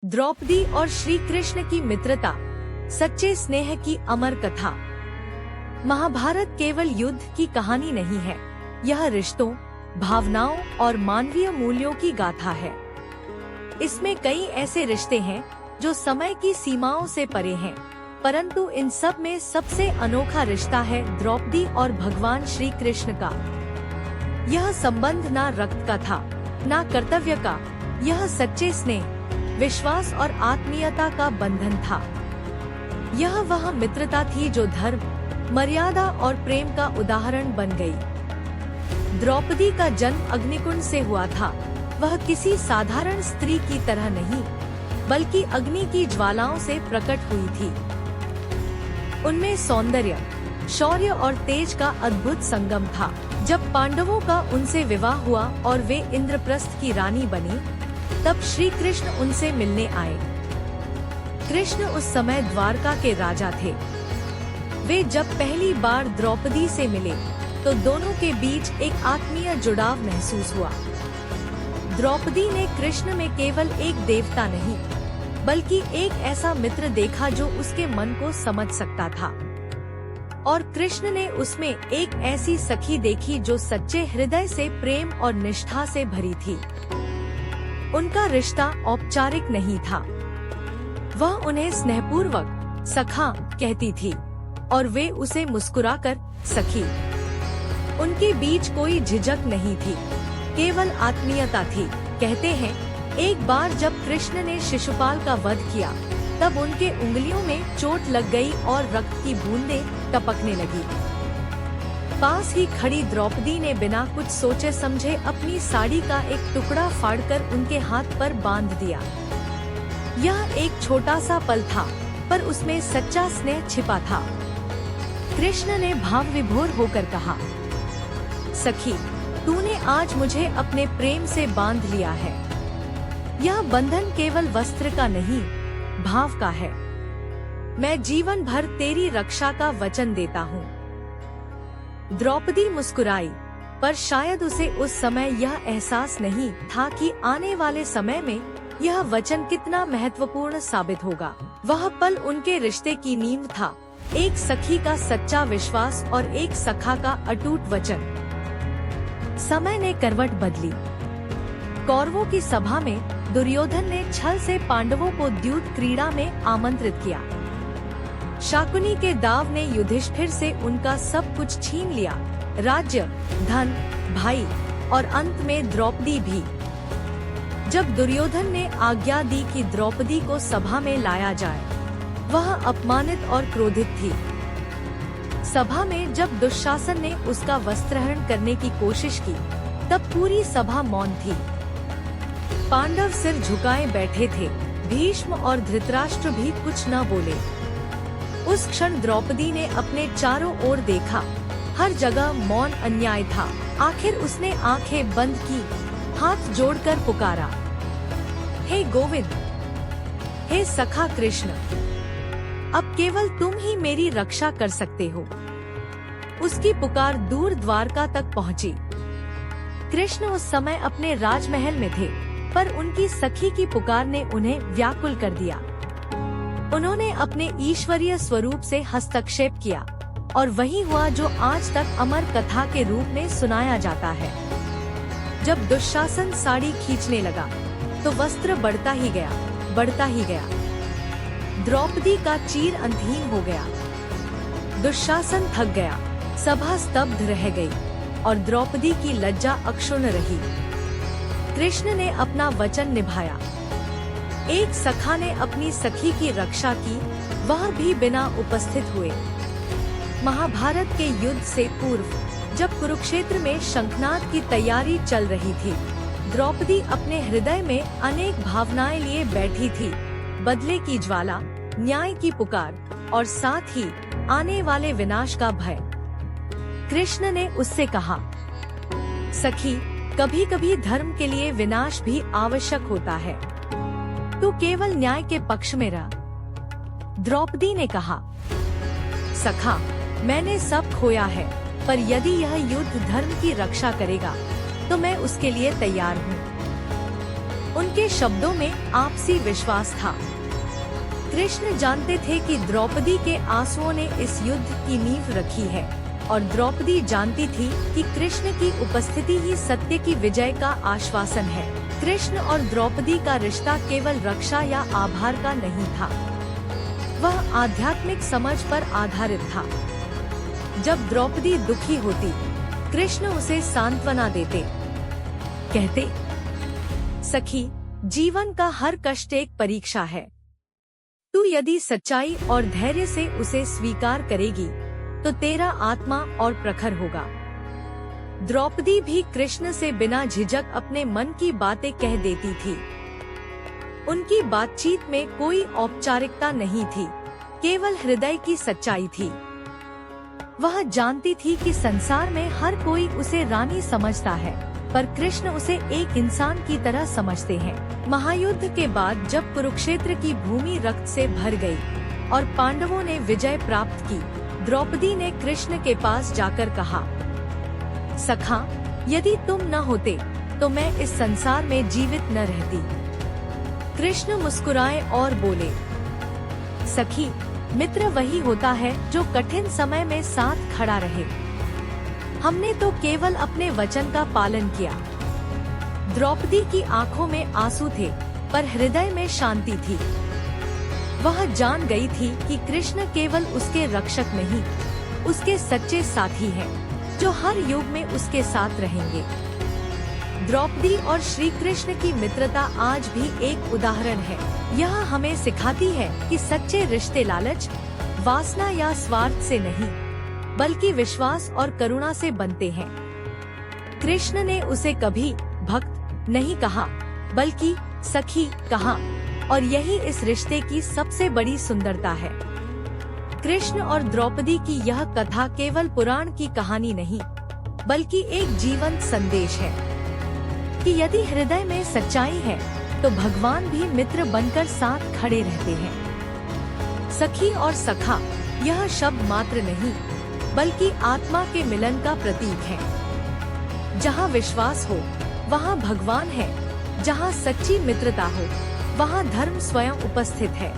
द्रौपदी और श्री कृष्ण की मित्रता, सच्चे स्नेह की अमर कथा। महाभारत केवल युद्ध की कहानी नहीं है, यह रिश्तों, भावनाओं और मानवीय मूल्यों की गाथा है। इसमें कई ऐसे रिश्ते हैं जो समय की सीमाओं से परे हैं, परंतु इन सब में सबसे अनोखा रिश्ता है द्रौपदी और भगवान श्री कृष्ण का। यह संबंध ना रक्त का था, ना कर्तव्य का, यह सच्चे स्नेह, विश्वास और आत्मीयता का बंधन था। यह वह मित्रता थी जो धर्म, मर्यादा और प्रेम का उदाहरण बन गई। द्रौपदी का जन्म अग्निकुंड से हुआ था। वह किसी साधारण स्त्री की तरह नहीं, बल्कि अग्नि की ज्वालाओं से प्रकट हुई थी। उनमें सौंदर्य, शौर्य और तेज का अद्भुत संगम था। जब पांडवों का उनसे विवाह हुआ और वे इंद्रप्रस्थ की रानी बनी, तब श्री कृष्ण उनसे मिलने आए। कृष्ण उस समय द्वारका के राजा थे। वे जब पहली बार द्रौपदी से मिले, तो दोनों के बीच एक आत्मीय जुड़ाव महसूस हुआ। द्रौपदी ने कृष्ण में केवल एक देवता नहीं, बल्कि एक ऐसा मित्र देखा जो उसके मन को समझ सकता था। और कृष्ण ने उसमें एक ऐसी सखी देखी जो सच्चे हृदय से प्रेम और निष्ठा से भरी थी। उनका रिश्ता औपचारिक नहीं था। वह उन्हें स्नेहपूर्वक सखा कहती थी और वे उसे मुस्कुराकर सखी। उनके बीच कोई झिझक नहीं थी, केवल आत्मीयता थी। कहते हैं, एक बार जब कृष्ण ने शिशुपाल का वध किया, तब उनके उंगलियों में चोट लग गई और रक्त की बूंदें टपकने लगी। पास ही खड़ी द्रौपदी ने बिना कुछ सोचे समझे अपनी साड़ी का एक टुकड़ा फाड़कर उनके हाथ पर बांध दिया। यह एक छोटा सा पल था, पर उसमें सच्चा स्नेह छिपा था। कृष्ण ने भाव विभोर होकर कहा, सखी, तूने आज मुझे अपने प्रेम से बांध लिया है। यह बंधन केवल वस्त्र का नहीं, भाव का है। मैं जीवन भर तेरी रक्षा का वचन देता हूँ। द्रौपदी मुस्कुराई, पर शायद उसे उस समय यह एहसास नहीं था कि आने वाले समय में यह वचन कितना महत्वपूर्ण साबित होगा। वह पल उनके रिश्ते की नींव था, एक सखी का सच्चा विश्वास और एक सखा का अटूट वचन। समय ने करवट बदली। कौरवों की सभा में दुर्योधन ने छल से पांडवों को द्यूत क्रीड़ा में आमंत्रित किया। शाकुनी के दाव ने युधिष्ठिर से उनका सब कुछ छीन लिया, राज्य, धन, भाई और अंत में द्रौपदी भी। जब दुर्योधन ने आज्ञा दी कि द्रौपदी को सभा में लाया जाए, वह अपमानित और क्रोधित थी। सभा में जब दुशासन ने उसका वस्त्रहरण करने की कोशिश की, तब पूरी सभा मौन थी। पांडव सिर झुकाए बैठे थे, भीष्म और धृतराष्ट्र भी कुछ न बोले। उस क्षण द्रौपदी ने अपने चारों ओर देखा, हर जगह मौन अन्याय था। आखिर उसने आंखें बंद की, हाथ जोड़कर पुकारा, हे गोविंद, हे सखा कृष्ण, अब केवल तुम ही मेरी रक्षा कर सकते हो। उसकी पुकार दूर द्वारका तक पहुंची। कृष्ण उस समय अपने राजमहल में थे, पर उनकी सखी की पुकार ने उन्हें व्याकुल कर दिया। उन्होंने अपने ईश्वरीय स्वरूप से हस्तक्षेप किया, और वही हुआ जो आज तक अमर कथा के रूप में सुनाया जाता है। जब दुशासन साड़ी खींचने लगा, तो वस्त्र बढ़ता ही गया, बढ़ता ही गया। द्रौपदी का चीर अंतहीन हो गया। दुशासन थक गया, सभा स्तब्ध रह गई, और द्रौपदी की लज्जा अक्षुण्ण रही। कृष्ण ने अपना वचन निभाया। एक सखा ने अपनी सखी की रक्षा की, वह भी बिना उपस्थित हुए। महाभारत के युद्ध से पूर्व, जब कुरुक्षेत्र में शंखनाद की तैयारी चल रही थी, द्रौपदी अपने हृदय में अनेक भावनाएं लिए बैठी थी। बदले की ज्वाला, न्याय की पुकार और साथ ही आने वाले विनाश का भय। कृष्ण ने उससे कहा, सखी, कभी कभी धर्म के लिए विनाश भी आवश्यक होता है। तू केवल न्याय के पक्ष में रह। द्रौपदी ने कहा, सखा, मैंने सब खोया है, पर यदि यह युद्ध धर्म की रक्षा करेगा, तो मैं उसके लिए तैयार हूँ। उनके शब्दों में आपसी विश्वास था। कृष्ण जानते थे कि द्रौपदी के आंसुओं ने इस युद्ध की नींव रखी है और द्रौपदी जानती थी कि कृष्ण की उपस्थिति ही सत्य की विजय का आश्वासन है। कृष्ण और द्रौपदी का रिश्ता केवल रक्षा या आभार का नहीं था, वह आध्यात्मिक समझ पर आधारित था। जब द्रौपदी दुखी होती, कृष्ण उसे सांत्वना देते, कहते, सखी, जीवन का हर कष्ट एक परीक्षा है। तू यदि सच्चाई और धैर्य से उसे स्वीकार करेगी तो तेरा आत्मा और प्रखर होगा। द्रौपदी भी कृष्ण से बिना झिझक अपने मन की बातें कह देती थी। उनकी बातचीत में कोई औपचारिकता नहीं थी, केवल हृदय की सच्चाई थी। वह जानती थी कि संसार में हर कोई उसे रानी समझता है, पर कृष्ण उसे एक इंसान की तरह समझते हैं। महायुद्ध के बाद जब कुरुक्षेत्र की भूमि रक्त से भर गई और पांडवों ने विजय प्राप्त की, द्रौपदी ने कृष्ण के पास जाकर कहा, सखा, यदि तुम न होते तो मैं इस संसार में जीवित न रहती। कृष्ण मुस्कुराए और बोले, सखी, मित्र वही होता है जो कठिन समय में साथ खड़ा रहे। हमने तो केवल अपने वचन का पालन किया। द्रौपदी की आंखों में आंसू थे, पर हृदय में शांति थी। वह जान गई थी कि कृष्ण केवल उसके रक्षक नहीं, उसके सच्चे साथी हैं, जो हर युग में उसके साथ रहेंगे। द्रौपदी और श्री कृष्ण की मित्रता आज भी एक उदाहरण है। यह हमें सिखाती है कि सच्चे रिश्ते लालच, वासना या स्वार्थ से नहीं, बल्कि विश्वास और करुणा से बनते हैं। कृष्ण ने उसे कभी भक्त नहीं कहा, बल्कि सखी कहा, और यही इस रिश्ते की सबसे बड़ी सुंदरता है। कृष्ण और द्रौपदी की यह कथा केवल पुराण की कहानी नहीं, बल्कि एक जीवंत संदेश है कि यदि हृदय में सच्चाई है तो भगवान भी मित्र बनकर साथ खड़े रहते हैं। सखी और सखा यह शब्द मात्र नहीं, बल्कि आत्मा के मिलन का प्रतीक है। जहाँ विश्वास हो, वहाँ भगवान है। जहाँ सच्ची मित्रता हो, वहाँ धर्म स्वयं उपस्थित है।